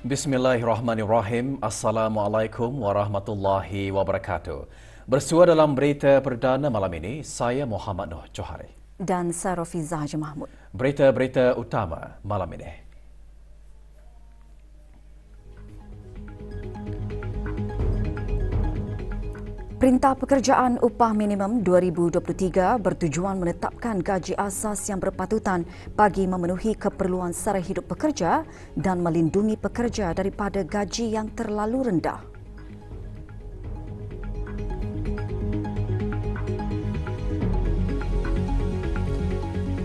Bismillahirrahmanirrahim. Assalamualaikum warahmatullahi wabarakatuh. Bersua dalam berita perdana malam ini, saya Muhammad Noh Johari. Dan saya Rafiza Haji Mahmud. Berita-berita utama malam ini. Perintah Pekerjaan Upah Minimum 2023 bertujuan menetapkan gaji asas yang berpatutan bagi memenuhi keperluan sara hidup pekerja dan melindungi pekerja daripada gaji yang terlalu rendah.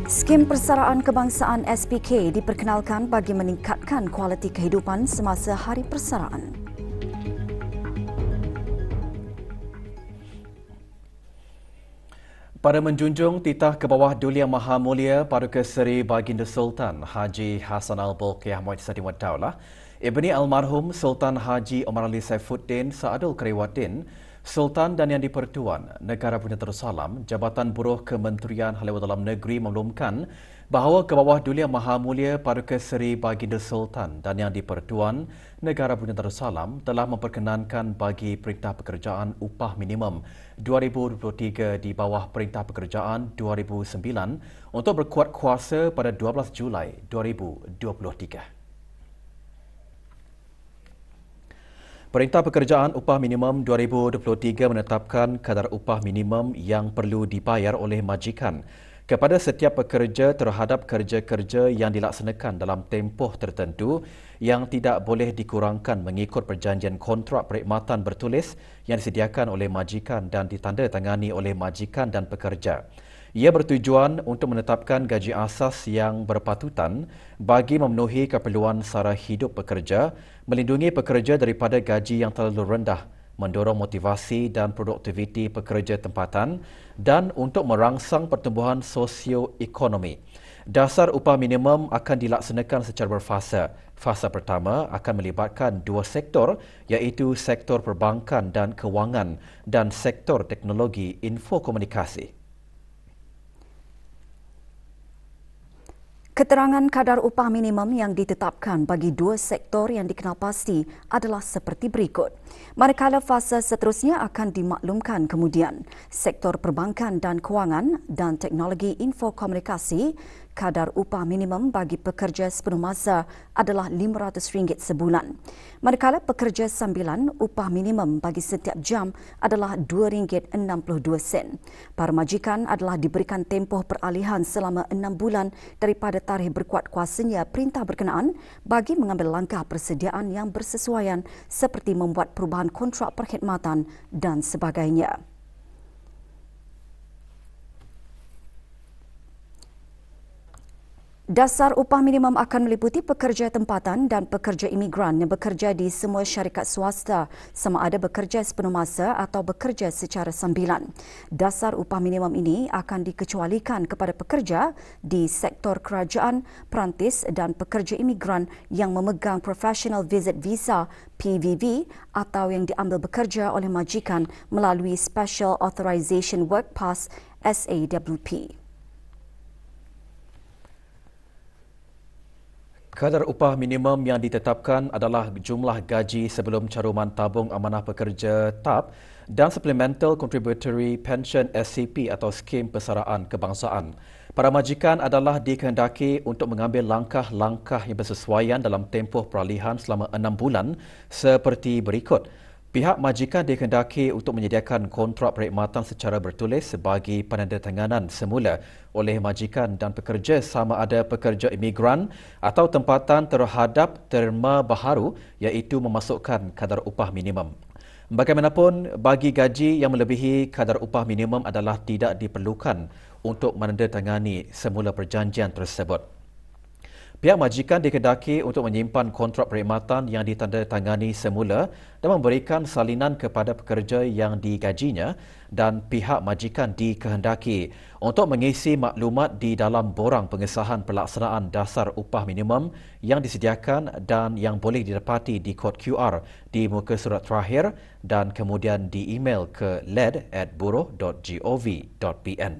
Skim Persaraan Kebangsaan SPK diperkenalkan bagi meningkatkan kualiti kehidupan semasa Hari Persaraan. Pada menjunjung titah ke bawah Duli Yang Maha Mulia Paduka Seri Baginda Sultan Haji Hassan Al-Bolkiah Muhammad Sadiwad Daulah, Ibni Almarhum Sultan Haji Omar Ali Saifuddin Saadul Kerewaddin, Sultan dan Yang di-Pertuan Negara Brunei Darussalam, Jabatan Buruh Kementerian Hal Ehwal Dalam Negeri memaklumkan bahawa ke bawah Duli Yang Maha Mulia Paduka Seri Baginda Sultan dan Yang di-Pertuan Negara Brunei Darussalam telah memperkenankan bagi Perintah Pekerjaan Upah Minimum 2023 di bawah Perintah Pekerjaan 2009 untuk berkuat kuasa pada 12 Julai 2023. Perintah Pekerjaan Upah Minimum 2023 menetapkan kadar upah minimum yang perlu dibayar oleh majikan kepada setiap pekerja terhadap kerja-kerja yang dilaksanakan dalam tempoh tertentu yang tidak boleh dikurangkan mengikut perjanjian kontrak perkhidmatan bertulis yang disediakan oleh majikan dan ditandatangani oleh majikan dan pekerja. Ia bertujuan untuk menetapkan gaji asas yang berpatutan bagi memenuhi keperluan sara hidup pekerja, melindungi pekerja daripada gaji yang terlalu rendah, mendorong motivasi dan produktiviti pekerja tempatan dan untuk merangsang pertumbuhan sosioekonomi. Dasar upah minimum akan dilaksanakan secara berfasa. Fasa pertama akan melibatkan dua sektor iaitu sektor perbankan dan kewangan dan sektor teknologi infokomunikasi. Keterangan kadar upah minimum yang ditetapkan bagi dua sektor yang dikenal pasti adalah seperti berikut. Manakala fasa seterusnya akan dimaklumkan kemudian. Sektor perbankan dan kewangan dan teknologi infokomunikasi, kadar upah minimum bagi pekerja sepenuh masa adalah RM500 sebulan. Manakala pekerja sambilan, upah minimum bagi setiap jam adalah RM2.62. Para majikan adalah diberikan tempoh peralihan selama 6 bulan daripada tarikh berkuat kuasanya perintah berkenaan bagi mengambil langkah persediaan yang bersesuaian seperti membuat perubahan kontrak perkhidmatan dan sebagainya. Dasar upah minimum akan meliputi pekerja tempatan dan pekerja imigran yang bekerja di semua syarikat swasta sama ada bekerja sepenuh masa atau bekerja secara sambilan. Dasar upah minimum ini akan dikecualikan kepada pekerja di sektor kerajaan, perantis dan pekerja imigran yang memegang Professional Visit Visa PVV atau yang diambil bekerja oleh majikan melalui Special Authorization Work Pass SAWP. Kadar upah minimum yang ditetapkan adalah jumlah gaji sebelum caruman tabung amanah pekerja TAP dan Supplemental Contributory Pension SCP atau Skim Persaraan Kebangsaan. Para majikan adalah dikehendaki untuk mengambil langkah-langkah yang bersesuaian dalam tempoh peralihan selama 6 bulan seperti berikut. Pihak majikan dikehendaki untuk menyediakan kontrak perkhidmatan secara bertulis bagi penandatanganan semula oleh majikan dan pekerja sama ada pekerja imigran atau tempatan terhadap terma baharu iaitu memasukkan kadar upah minimum. Bagaimanapun, bagi gaji yang melebihi kadar upah minimum adalah tidak diperlukan untuk menandatangani semula perjanjian tersebut. Pihak majikan dikehendaki untuk menyimpan kontrak perkhidmatan yang ditandatangani semula dan memberikan salinan kepada pekerja yang digajinya dan pihak majikan dikehendaki untuk mengisi maklumat di dalam borang pengesahan pelaksanaan dasar upah minimum yang disediakan dan yang boleh didapati di kod QR di muka surat terakhir dan kemudian di-email ke led@buruh.gov.pn.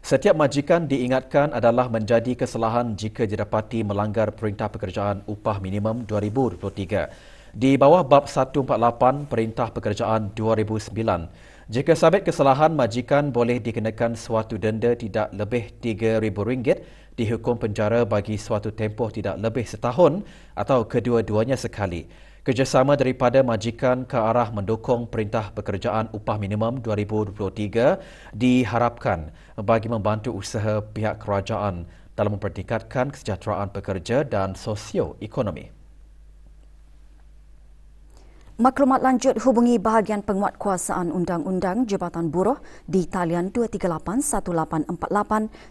Setiap majikan diingatkan adalah menjadi kesalahan jika didapati melanggar Perintah Pekerjaan Upah Minimum 2023. Di bawah Bab 148 Perintah Pekerjaan 2009, jika sabit kesalahan, majikan boleh dikenakan suatu denda tidak lebih RM3,000, dihukum penjara bagi suatu tempoh tidak lebih setahun atau kedua-duanya sekali. Kerjasama daripada majikan ke arah mendukung Perintah Pekerjaan Upah Minimum 2023 diharapkan bagi membantu usaha pihak kerajaan dalam mempertingkatkan kesejahteraan pekerja dan sosioekonomi. Maklumat lanjut hubungi bahagian penguatkuasaan Undang-Undang Jabatan Buruh di talian 2381848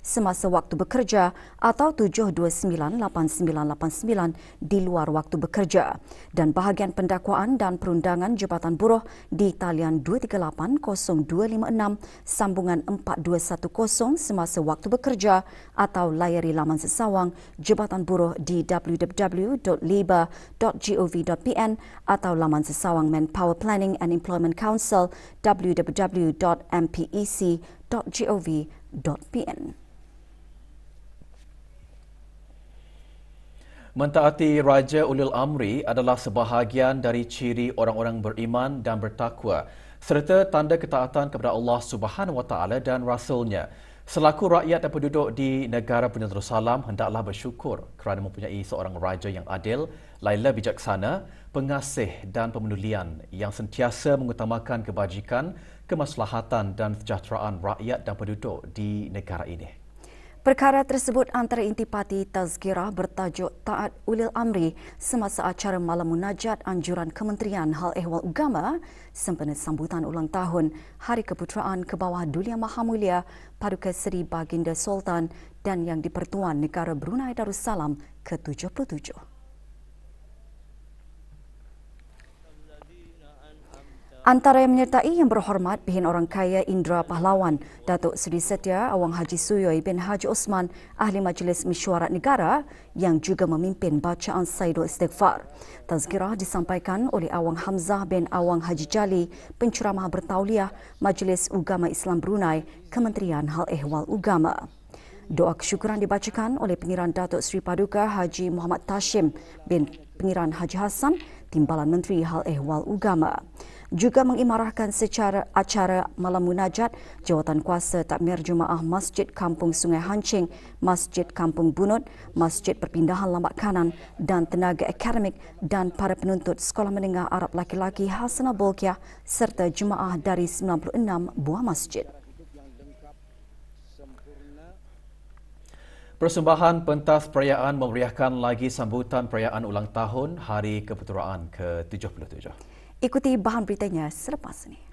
semasa waktu bekerja atau 7298989 di luar waktu bekerja dan bahagian pendakwaan dan perundangan Jabatan Buruh di talian 238026 sambungan 4210 semasa waktu bekerja atau layari laman sesawang Jabatan Buruh di www.labor.gov.pn atau laman sesawang Manpower Planning and Employment Council www.mpec.gov.pn. Mentaati Raja Ulil Amri adalah sebahagian dari ciri orang-orang beriman dan bertakwa serta tanda ketaatan kepada Allah Subhanahu Wa Taala dan Rasulnya. Selaku rakyat dan penduduk di negara Brunei Darussalam hendaklah bersyukur kerana mempunyai seorang raja yang adil, laila bijaksana, pengasih dan pemenulian yang sentiasa mengutamakan kebajikan, kemaslahatan dan kesejahteraan rakyat dan penduduk di negara ini. Perkara tersebut antara intipati tazkirah bertajuk Taat Ulil Amri semasa acara Malam Munajat Anjuran Kementerian Hal Ehwal Agama sempena sambutan ulang tahun Hari Keputeraan ke bawah Duli Yang Maha Mulia Paduka Seri Baginda Sultan dan Yang di-Pertuan Negara Brunei Darussalam ke-77. Antara yang menyertai Yang Berhormat Bihin Orang Kaya Indra Pahlawan, Datuk Seri Setia Awang Haji Suyoy bin Haji Osman, Ahli Majlis Mesyuarat Negara yang juga memimpin bacaan Saidul Istighfar. Tazkirah disampaikan oleh Awang Hamzah bin Awang Haji Jali, penceramah bertauliah Majlis Ugama Islam Brunei, Kementerian Hal Ehwal Agama. Doa kesyukuran dibacakan oleh Pengiran Datuk Seri Paduka Haji Muhammad Tashim bin Pengiran Haji Hassan, Timbalan Menteri Hal Ehwal Agama. Juga mengimarahkan secara acara Malam Munajat Jawatan Kuasa Takmir Jumaah Masjid Kampung Sungai Hancing, Masjid Kampung Bunut, Masjid Perpindahan Lambak Kanan dan tenaga akademik dan para penuntut Sekolah Menengah Arab Laki-Laki Hasanah Bolkiah serta jemaah dari 96 buah masjid. Persembahan pentas perayaan memeriahkan lagi sambutan perayaan ulang tahun Hari Keputeraan ke-77. Ikuti bahan beritanya selepas ini.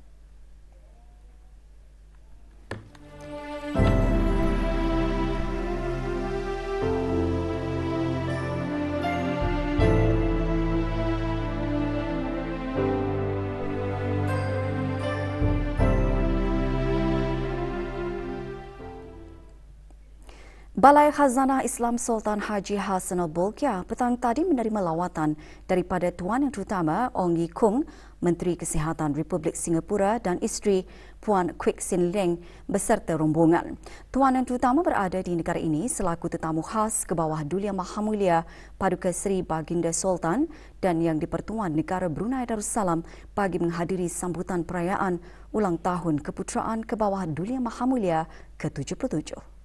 Balai Khazanah Islam Sultan Haji Hassanal Bolkiah petang tadi menerima lawatan daripada Tuan Yang Terutama Ong Ye Kung, Menteri Kesihatan Republik Singapura dan isteri Puan Kwek Sin Leng beserta rombongan. Tuan Yang Terutama berada di negara ini selaku tetamu khas ke bawah Duli Yang Maha Mulia Paduka Seri Baginda Sultan dan Yang di-Pertuan Negara Brunei Darussalam bagi menghadiri sambutan perayaan ulang tahun Keputeraan ke bawah Duli Yang Maha Mulia ke-77.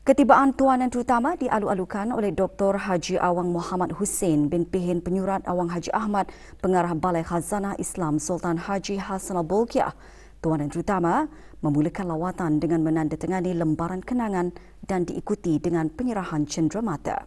Ketibaan Tuan Yang Terutama dialu-alukan oleh Dr. Haji Awang Muhammad Hussein bin Pihin Penyurat Awang Haji Ahmad, Pengarah Balai Khazanah Islam Sultan Haji Hassanal Bolkiah. Tuan Yang Terutama memulakan lawatan dengan menandatangani lembaran kenangan dan diikuti dengan penyerahan cenderamata.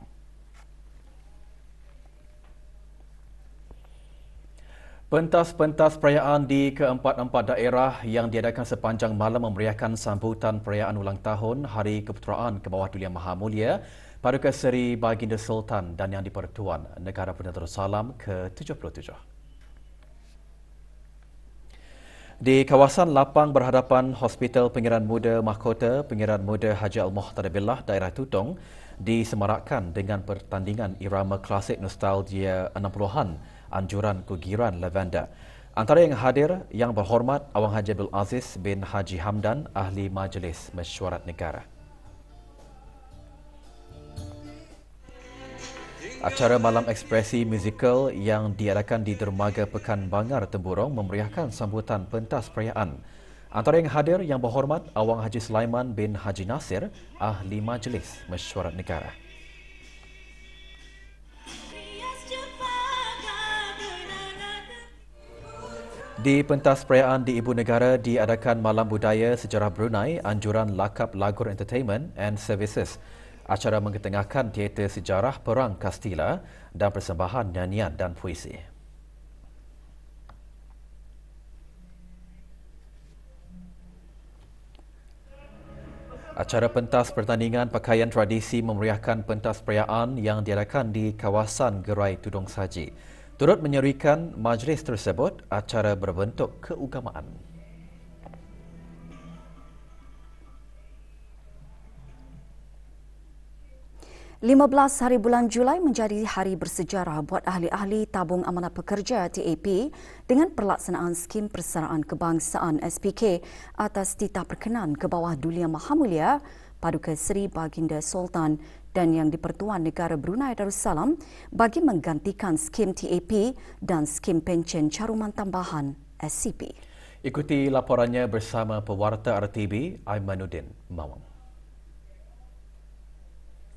Pentas-pentas perayaan di keempat-empat daerah yang diadakan sepanjang malam memeriahkan sambutan perayaan ulang tahun Hari Keputeraan ke bawah Duli Yang Maha Mulia Paduka Seri Baginda Sultan dan Yang di-Pertuan Negara Brunei Darussalam ke-77. Di kawasan lapang berhadapan Hospital Pengiran Muda Mahkota Pengiran Muda Haji Al-Muhtada Billah, daerah Tutong, disemarakkan dengan pertandingan irama klasik nostalgia 60-an Anjuran Kugiran Lavender. Antara yang hadir yang berhormat Awang Haji Abdul Aziz bin Haji Hamdan, Ahli Majlis Mesyuarat Negara. Acara Malam Ekspresi Musikal yang diadakan di Dermaga Pekan Bangar Temburong memeriahkan sambutan pentas perayaan. Antara yang hadir yang berhormat Awang Haji Sulaiman bin Haji Nasir, Ahli Majlis Mesyuarat Negara. Di pentas perayaan di Ibu Negara diadakan Malam Budaya Sejarah Brunei, anjuran lakap Lagor Entertainment and Services. Acara mengetengahkan teater sejarah Perang Kastila dan persembahan nyanyian dan puisi. Acara pentas pertandingan pakaian tradisi memeriahkan pentas perayaan yang diadakan di kawasan Gerai Tudong Saji. Turut menyerikan majlis tersebut acara berbentuk keagamaan. (15 hari bulan Julai menjadi hari bersejarah buat ahli-ahli tabung amanah pekerja TAP dengan pelaksanaan skim persaraan kebangsaan SPK atas titah perkenan ke bawah Duli Yang Maha Mulia Paduka Seri Baginda Sultan dan Yang di-Pertuan Negara Brunei Darussalam bagi menggantikan skim TAP dan skim pencen caruman tambahan SCP. Ikuti laporannya bersama pewarta RTB Aimanuddin Mawang.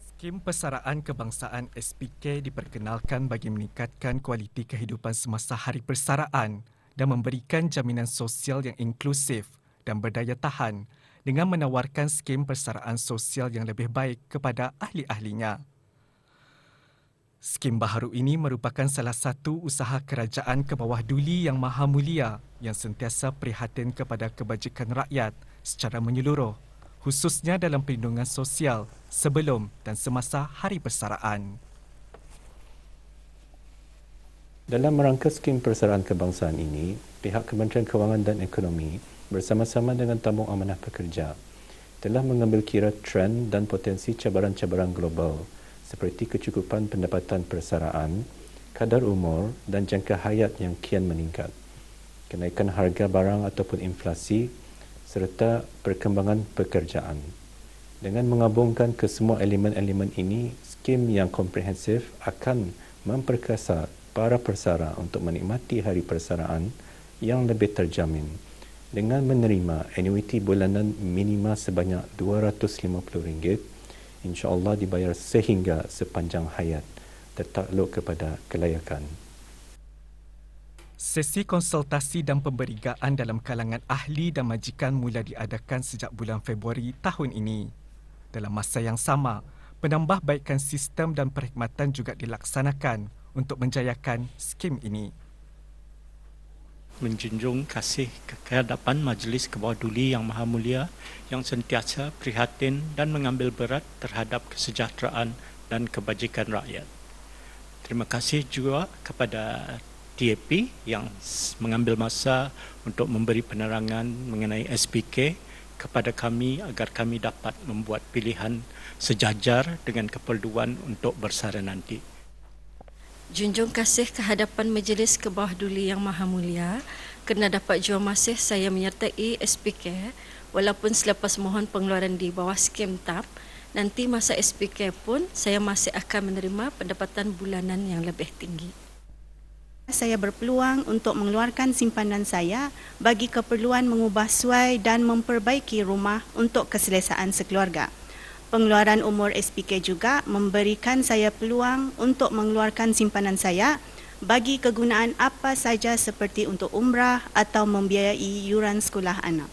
Skim Persaraan Kebangsaan SPK diperkenalkan bagi meningkatkan kualiti kehidupan semasa hari persaraan dan memberikan jaminan sosial yang inklusif dan berdaya tahan dengan menawarkan skim persaraan sosial yang lebih baik kepada ahli-ahlinya. Skim baharu ini merupakan salah satu usaha kerajaan ke bawah Duli Yang Maha Mulia yang sentiasa prihatin kepada kebajikan rakyat secara menyeluruh, khususnya dalam perlindungan sosial sebelum dan semasa hari persaraan. Dalam rangka skim persaraan kebangsaan ini, pihak Kementerian Kewangan dan Ekonomi bersama-sama dengan tabung amanah pekerja telah mengambil kira trend dan potensi cabaran-cabaran global seperti kecukupan pendapatan persaraan, kadar umur dan jangka hayat yang kian meningkat, kenaikan harga barang ataupun inflasi serta perkembangan pekerjaan. Dengan menggabungkan kesemua elemen-elemen ini, skim yang komprehensif akan memperkasa para persara untuk menikmati hari persaraan yang lebih terjamin dengan menerima annuiti bulanan minima sebanyak RM250, insya-Allah dibayar sehingga sepanjang hayat tertakluk kepada kelayakan. Sesi konsultasi dan pemberigaan dalam kalangan ahli dan majikan mula diadakan sejak bulan Februari tahun ini. Dalam masa yang sama, penambahbaikan sistem dan perkhidmatan juga dilaksanakan untuk menjayakan skim ini. Menjunjung kasih kehadapan Majlis ke bawah Duli Yang Maha Mulia yang sentiasa prihatin dan mengambil berat terhadap kesejahteraan dan kebajikan rakyat. Terima kasih juga kepada TAP yang mengambil masa untuk memberi penerangan mengenai SPK kepada kami agar kami dapat membuat pilihan sejajar dengan keperluan untuk bersara nanti. Junjung kasih kehadapan Majlis ke bawah Duli Yang Maha Mulia, kerana dapat jua masih saya menyertai SPK walaupun selepas mohon pengeluaran di bawah skim TAP, nanti masa SPK pun saya masih akan menerima pendapatan bulanan yang lebih tinggi. Saya berpeluang untuk mengeluarkan simpanan saya bagi keperluan mengubah suai dan memperbaiki rumah untuk keselesaan sekeluarga. Pengeluaran umur SPK juga memberikan saya peluang untuk mengeluarkan simpanan saya bagi kegunaan apa saja seperti untuk umrah atau membiayai yuran sekolah anak.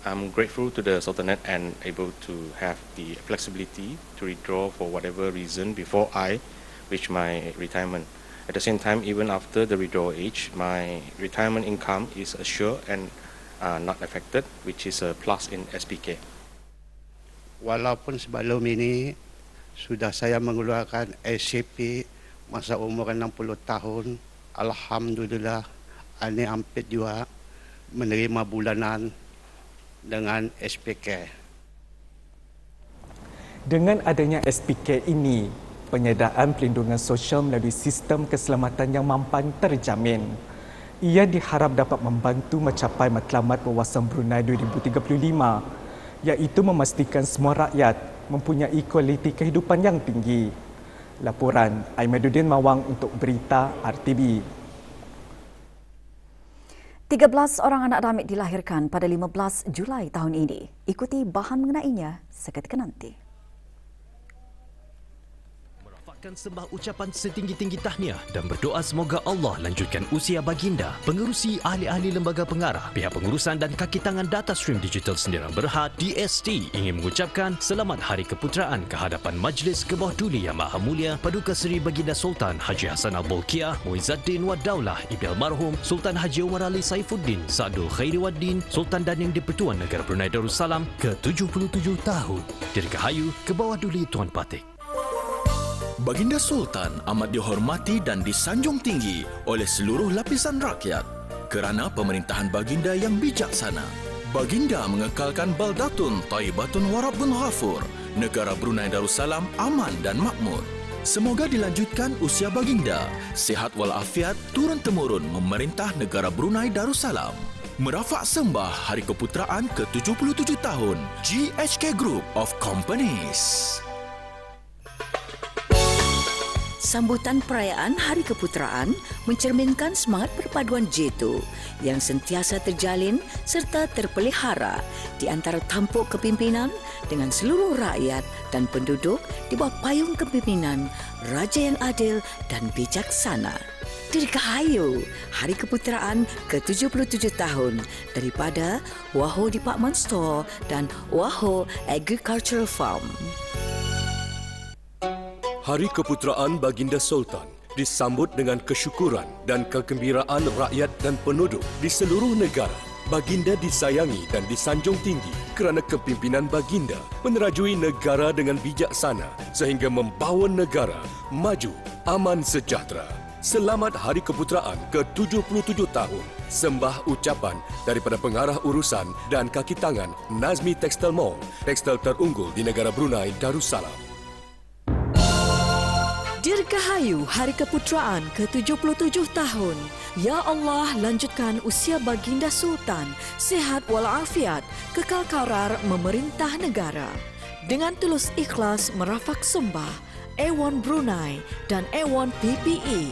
I'm grateful to the Sultanate and able to have the flexibility to withdraw for whatever reason before I reach my retirement. At the same time, even after the withdrawal age, my retirement income is assured and not affected, which is a plus in SPK. Walaupun sebelum ini sudah saya mengeluarkan SCP masa umur 60 tahun, alhamdulillah ini hampir juga menerima bulanan dengan SPK. Dengan adanya SPK ini, penyediaan perlindungan sosial melalui sistem keselamatan yang mampan terjamin. Ia diharap dapat membantu mencapai matlamat wawasan Brunei 2035, iaitu memastikan semua rakyat mempunyai kualiti kehidupan yang tinggi. Laporan Aimaduddin Mawang untuk Berita RTB. 13 orang anak damit dilahirkan pada 15 Julai tahun ini. Ikuti bahan mengenainya seketika nanti. Sembah ucapan setinggi-tinggi tahniah dan berdoa semoga Allah lanjutkan usia baginda. Pengerusi ahli-ahli lembaga pengarah, pihak pengurusan dan kaki tangan Data Stream Digital Sendirian Berhad DST ingin mengucapkan selamat Hari Keputeraan ke hadapan Majlis Kebawah Duli Yang Maha Mulia Paduka Seri Baginda Sultan Haji Hassan Al-Bolkiah Muizzaddin Wad Daulah Ibn Almarhum Sultan Haji Umar Ali Saifuddin Sa'dul Khairi Waddin Sultan dan Yang di-Pertuan Negara Brunei Darussalam ke-77 tahun. Dirgahayu Kebawah Duli Tuan Patik. Baginda Sultan amat dihormati dan disanjung tinggi oleh seluruh lapisan rakyat kerana pemerintahan baginda yang bijaksana. Baginda mengekalkan baldatun Thayyibatun Warabbun Ghafur, negara Brunei Darussalam aman dan makmur. Semoga dilanjutkan usia baginda, sihat walafiat turun-temurun memerintah negara Brunei Darussalam. Merafak sembah Hari Keputeraan ke-77 tahun GHK Group of Companies. Sambutan perayaan Hari Keputeraan mencerminkan semangat perpaduan J2 yang sentiasa terjalin serta terpelihara di antara tampuk kepimpinan dengan seluruh rakyat dan penduduk di bawah payung kepimpinan Raja yang adil dan bijaksana. Dirgahayu Hari Keputeraan ke-77 tahun daripada Waho Department Store dan Waho Agricultural Farm. Hari Keputeraan Baginda Sultan disambut dengan kesyukuran dan kegembiraan rakyat dan penduduk di seluruh negara. Baginda disayangi dan disanjung tinggi kerana kepimpinan baginda menerajui negara dengan bijaksana sehingga membawa negara maju, aman sejahtera. Selamat Hari Keputeraan ke-77 tahun. Sembah ucapan daripada pengarah urusan dan kaki tangan Nazmi Textile Mall, tekstil terunggul di negara Brunei Darussalam. Dirgahayu Hari Keputeraan ke-77 tahun. Ya Allah, lanjutkan usia baginda Sultan, sihat walafiat, kekal karar memerintah negara. Dengan tulus ikhlas merafak sembah A1 Brunei dan A1 PPE.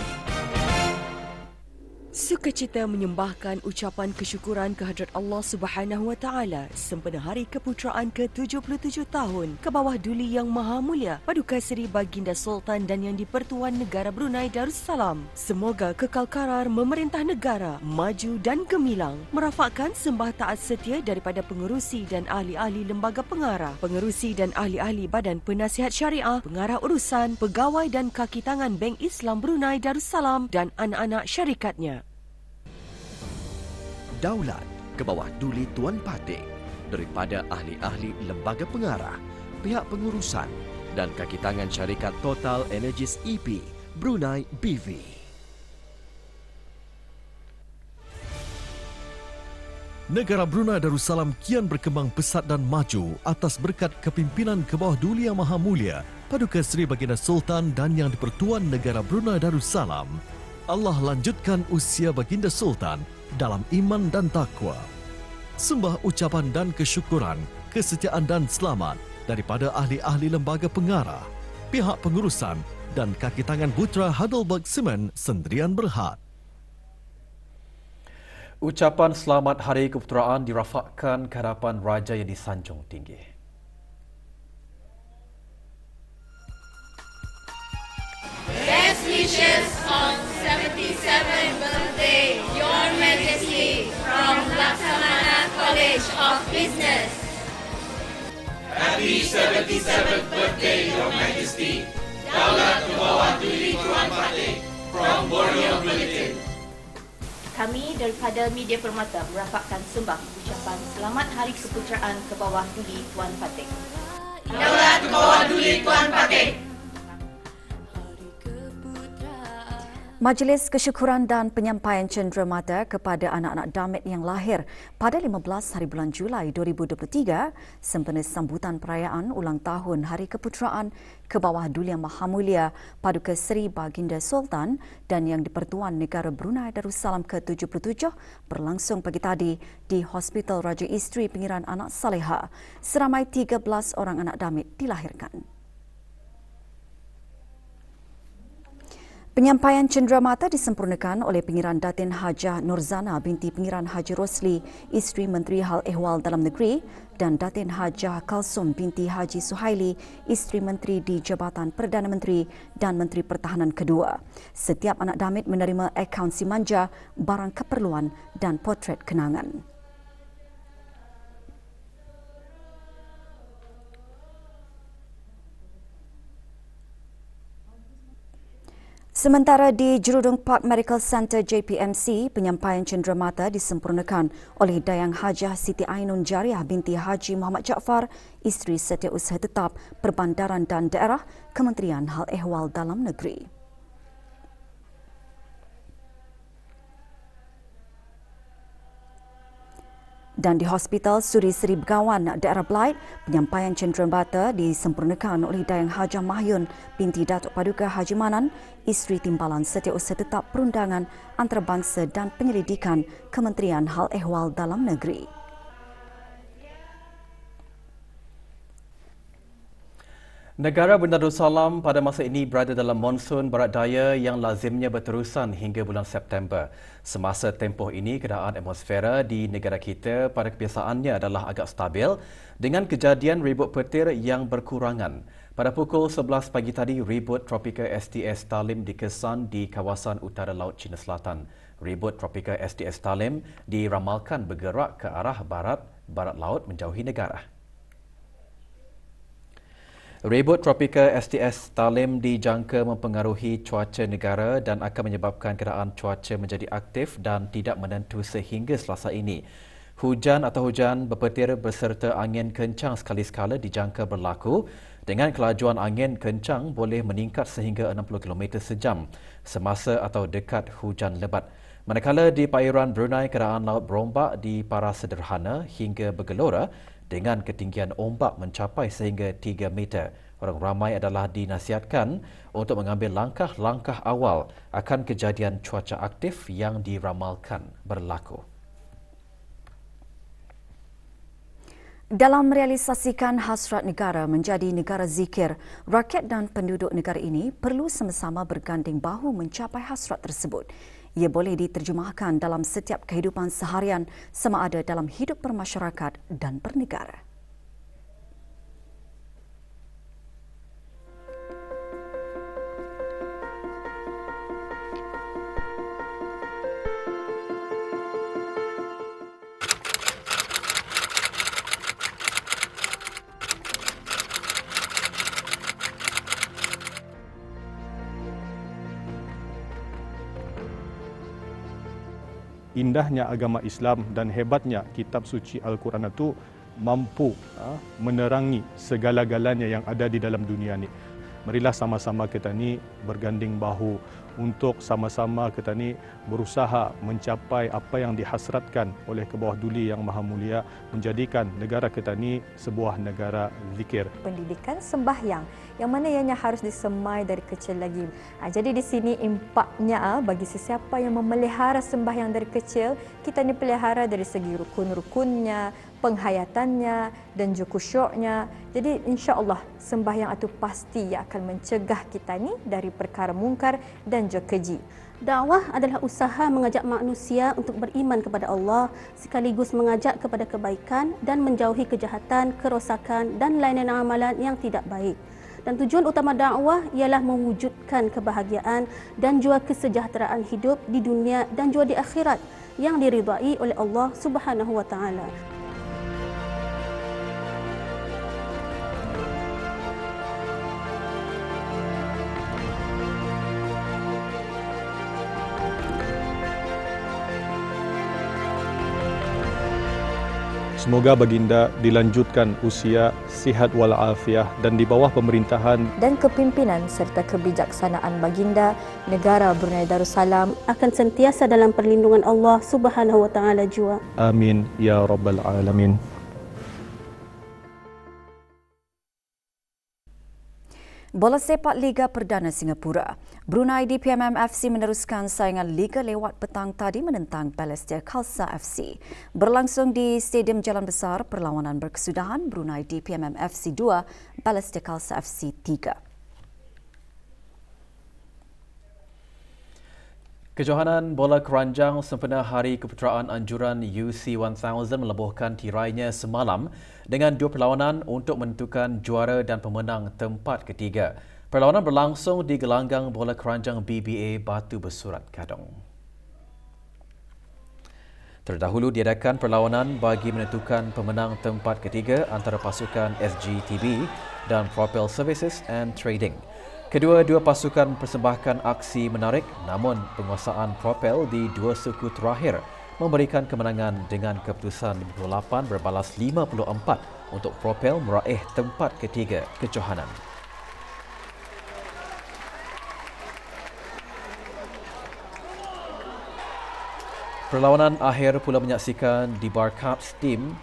Sukacita menyembahkan ucapan kesyukuran kehadrat Allah Subhanahu Wa Taala sempena Hari Keputeraan ke-77 tahun Kebawah Duli Yang Maha Mulia Paduka Seri Baginda Sultan dan Yang di-Pertuan Negara Brunei Darussalam. Semoga kekal karar memerintah negara, maju dan gemilang. Merafakkan sembah taat setia daripada pengerusi dan ahli-ahli lembaga pengarah, pengerusi dan ahli-ahli Badan Penasihat Syariah, pengarah urusan, pegawai dan kaki tangan Bank Islam Brunei Darussalam dan anak-anak syarikatnya. Daulat Kebawah Duli Tuan Patik daripada ahli-ahli lembaga pengarah, pihak pengurusan dan kaki tangan syarikat Total Energies EP Brunei BV. Negara Brunei Darussalam kian berkembang pesat dan maju atas berkat kepimpinan Kebawah Duli Yang Maha Mulia Paduka Seri Baginda Sultan dan Yang di-Pertuan Negara Brunei Darussalam. Allah lanjutkan usia Baginda Sultan dalam iman dan takwa. Sembah ucapan dan kesyukuran, kesetiaan dan selamat daripada ahli-ahli lembaga pengarah, pihak pengurusan dan kaki tangan Putra Heidelberg Cement Sendirian Berhad. Ucapan selamat Hari Keputeraan dirafakkan ke hadapan Raja yang disanjung tinggi. Best wishes on 77th birthday, Your Majesty, from Laksamana College of Business. Happy 77th birthday, Your Majesty. Daulat Kebawah Duli Tuan Patik from Borneo Bulletin. Kami daripada Media Permata merafakkan sembah ucapan selamat Hari Keputeraan Kebawah Duli Tuan Patik. Daulat Kebawah Duli Tuan Patik. Majlis Kesyukuran dan Penyampaian Cenderamata kepada anak-anak damit yang lahir pada 15 hari bulan Julai 2023 sempena sambutan perayaan ulang tahun Hari Keputeraan ke bawah Duli Yang Maha Mulia Paduka Seri Baginda Sultan dan Yang di-Pertuan Negara Brunei Darussalam ke-77 berlangsung pagi tadi di Hospital Raja Isteri Pengiran Anak Saleha. Seramai 13 orang anak damit dilahirkan. Penyampaian cenderamata disempurnakan oleh Pengiran Datin Hajah Nurzana binti Pengiran Haji Rosli, Isteri Menteri Hal Ehwal Dalam Negeri, dan Datin Hajah Kalsum binti Haji Suhaili, Isteri Menteri di Jabatan Perdana Menteri dan Menteri Pertahanan kedua. Setiap anak damit menerima akaun simanja, barang keperluan dan potret kenangan. Sementara di Jerudong Park Medical Center JPMC, penyampaian cenderamata disempurnakan oleh Dayang Hajah Siti Ainun Jariah binti Haji Muhammad Jaafar, Isteri Setiausaha Tetap Perbandaran dan Daerah, Kementerian Hal Ehwal Dalam Negeri. Dan di Hospital Suri Seri Begawan, daerah Belait, penyampaian cenderamata disempurnakan oleh Dayang Hajah Mahyun binti Datuk Paduka Haji Manan, Isteri Timbalan Setiausaha Tetap Perundangan Antarabangsa dan Penyelidikan, Kementerian Hal Ehwal Dalam Negeri. Negara Brunei Darussalam pada masa ini berada dalam monsun barat daya yang lazimnya berterusan hingga bulan September. Semasa tempoh ini, keadaan atmosfera di negara kita pada kebiasaannya adalah agak stabil dengan kejadian ribut petir yang berkurangan. Pada pukul 11 pagi tadi, ribut tropika SDS Talim dikesan di kawasan utara Laut Cina Selatan. Ribut tropika SDS Talim diramalkan bergerak ke arah barat laut menjauhi negara. Ribut tropika SDS Talim dijangka mempengaruhi cuaca negara dan akan menyebabkan keadaan cuaca menjadi aktif dan tidak menentu sehingga Selasa ini. Hujan berpetir beserta angin kencang sekali-sekala dijangka berlaku dengan kelajuan angin kencang boleh meningkat sehingga 60 km sejam semasa atau dekat hujan lebat. Manakala di perairan Brunei, keadaan laut berombak di paras sederhana hingga bergelora dengan ketinggian ombak mencapai sehingga 3 meter. Orang ramai adalah dinasihatkan untuk mengambil langkah-langkah awal akan kejadian cuaca aktif yang diramalkan berlaku. Dalam merealisasikan hasrat negara menjadi negara zikir, rakyat dan penduduk negara ini perlu sama-sama berganding bahu mencapai hasrat tersebut. Ia boleh diterjemahkan dalam setiap kehidupan seharian sama ada dalam hidup bermasyarakat dan bernegara. Indahnya agama Islam dan hebatnya kitab suci Al-Quran itu mampu menerangi segala-galanya yang ada di dalam dunia ini. Marilah sama-sama kita ni berganding bahu untuk sama-sama kita ni berusaha mencapai apa yang dihasratkan oleh Kebawah Duli Yang Maha Mulia, menjadikan negara kita ni sebuah negara zikir. Pendidikan sembahyang yang mana ianya harus disemai dari kecil lagi. Jadi di sini impaknya bagi sesiapa yang memelihara sembahyang dari kecil, kita ni pelihara dari segi rukun-rukunnya, penghayatannya dan juga khusyuknya. Jadi insya-Allah sembahyang itu pasti akan mencegah kita ni dari perkara mungkar dan juga keji. Dakwah adalah usaha mengajak manusia untuk beriman kepada Allah sekaligus mengajak kepada kebaikan dan menjauhi kejahatan, kerosakan dan lain-lain amalan yang tidak baik. Dan tujuan utama dakwah ialah mewujudkan kebahagiaan dan juga kesejahteraan hidup di dunia dan juga di akhirat yang diridai oleh Allah Subhanahu wa taala. Semoga baginda dilanjutkan usia, sihat walafiat dan di bawah pemerintahan dan kepimpinan serta kebijaksanaan baginda, negara Brunei Darussalam akan sentiasa dalam perlindungan Allah Subhanahu wa taala jua. Amin ya rabbal alamin. Bola sepak Liga Perdana Singapura. Brunei DPMM FC meneruskan saingan Liga lewat petang tadi menentang Balestier Khalsa FC. Berlangsung di Stadium Jalan Besar, perlawanan berkesudahan Brunei DPMM FC 2, Balestier Khalsa FC 3. Kejohanan bola keranjang sempena Hari Keputeraan Anjuran UC 1000 melebuhkan tirainya semalam dengan 2 perlawanan untuk menentukan juara dan pemenang tempat ketiga. Perlawanan berlangsung di gelanggang bola keranjang BBA Batu Bersurat Kadong. Terdahulu diadakan perlawanan bagi menentukan pemenang tempat ketiga antara pasukan SGTB dan Propel Services and Trading. Kedua-dua pasukan persembahkan aksi menarik, namun penguasaan Propel di 2 suku terakhir memberikan kemenangan dengan keputusan 58 berbalas 54 untuk Propel meraih tempat ketiga kejohanan. Perlawanan akhir pula menyaksikan di Bar Cups Team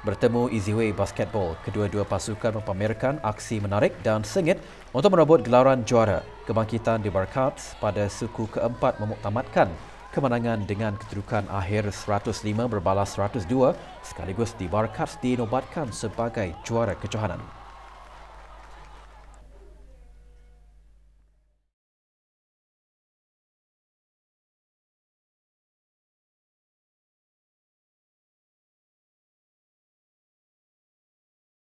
bertemu Easyway Basketball. Kedua-dua pasukan mempamerkan aksi menarik dan sengit untuk merebut gelaran juara. Kebangkitan di Bar Cups pada suku keempat memuktamadkan kemenangan dengan kedudukan akhir 105 berbalas 102 sekaligus di Bar Cups dinobatkan sebagai juara kejohanan.